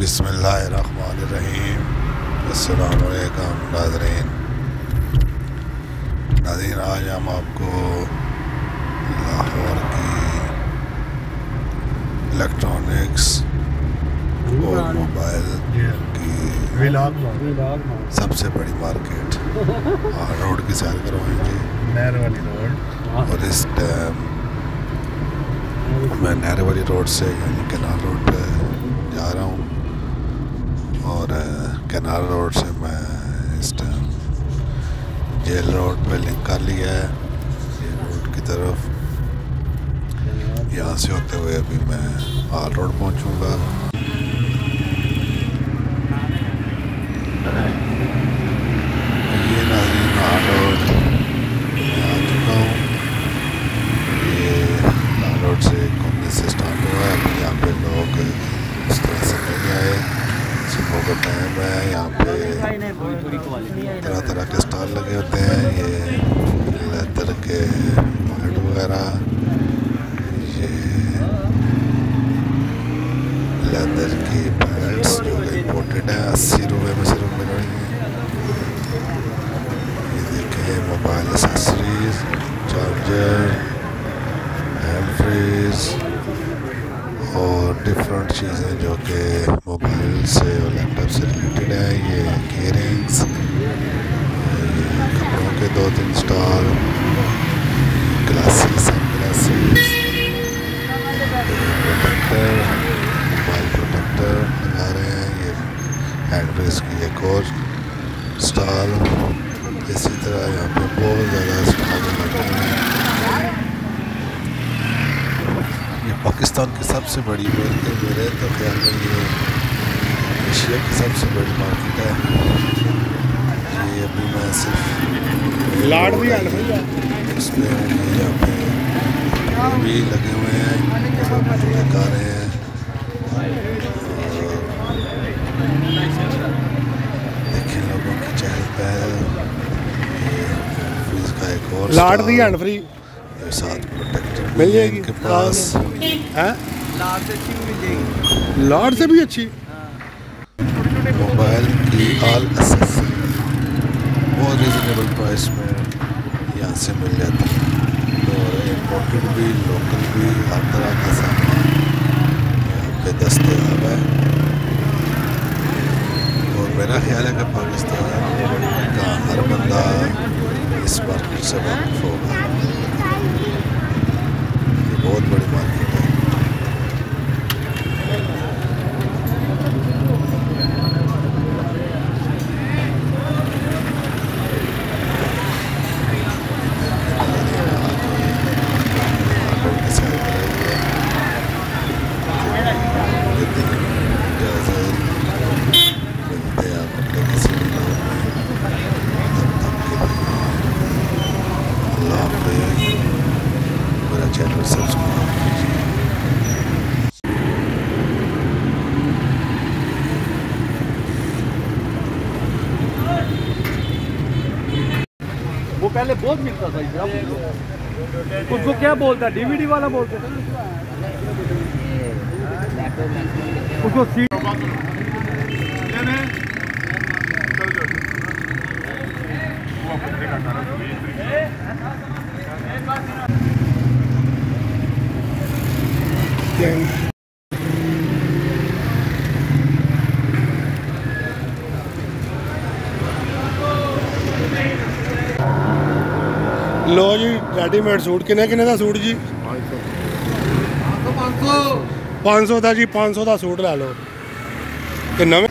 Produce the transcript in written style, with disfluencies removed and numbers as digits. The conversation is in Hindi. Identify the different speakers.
Speaker 1: बिस्मिल्लाहिर्रहमानिर्रहीम। अस्सलामुअलैकुम नाज़रीन। आज हम आपको लाहौर की इलेक्ट्रॉनिक्स और मोबाइल की सबसे बड़ी मार्केट रोड की सैर करवाएंगे।
Speaker 2: नहर वाली रोड।
Speaker 1: और इस टाइम मैं नहर वाली रोड से यानी कैनाल रोड पे जा रहा हूँ और कैनाल रोड से मैं इस टाइम जेल रोड पे लिंक कर लिया है जेल रोड की तरफ। यहाँ से होते हुए अभी मैं आल रोड पहुँचूँगा। ये नाज़रीन आल रोड मैं आ चुका हूँ। ये आल रोड से घूमने से स्टार्ट हुआ है। अभी यहाँ पे लोग इस तरह से नहीं आए। सुबह का टाइम है। यहाँ पे तरह तरह के स्टॉल लगे होते हैं। ये लेदर के वॉलेट वगैरह, ये लेदर की पैंट्स जो कि इम्पोर्टेड है 80 रुपये में सिर्फ मिल रही हैं। ये देखें mobile accessories, charger, hand frees और डिफरेंट चीज़ें जो कि मोबाइल से और लैपटॉप से रिलेटेड है। ये ईयरिंग्स, कपड़ों के 2-3 stall, glasses, sunglasses, protector, mobile protector लगा रहे हैं। ये हैंड फ्रीज की एक और स्टॉल। इसी तरह यहाँ पे बहुत ज़्यादा स्टॉल लगे हैं। ये पाकिस्तान की सबसे बड़ी मेरे तो ख्याल में ये एशिया की सबसे बड़ी मार्केट है। ये अभी मैं सिर्फ
Speaker 2: लाड भी
Speaker 1: उसमें यहाँ पे भी लगे हुए हैं, लगा रहे हैं। देखिए लोगों की चहल पहल। फ्रीज का एक और
Speaker 2: लाड दी हैंड फ्री
Speaker 1: साथ प्रोटेक्टर
Speaker 2: मिल जाएगी
Speaker 1: इनके पास
Speaker 2: है। लाड से भी अच्छी
Speaker 1: मोबाइल की ऑल एसेसरी बहुत रिजनेबल प्राइस में यहाँ से मिल जाती है। और इम्पोर्टेड भी लोकल भी हर तरह का सामान यहाँ पे दस्तयाब है। और मेरा ख्याल है कि पाकिस्तान का हर बंदा इस मार्केट से वाकिफ होगा। ये बहुत बड़ी मार्केट है। चैनल सब्सक्राइब कीजिए।
Speaker 2: वो पहले बहुत मिलता था इधर। उसको क्या बोलता, डीवीडी वाला बोलते थे उसको। सीट लो जी रेडीमेड सूट किन्ने का सूट जी? 500 का जी। 500 का सूट लै लो। नवे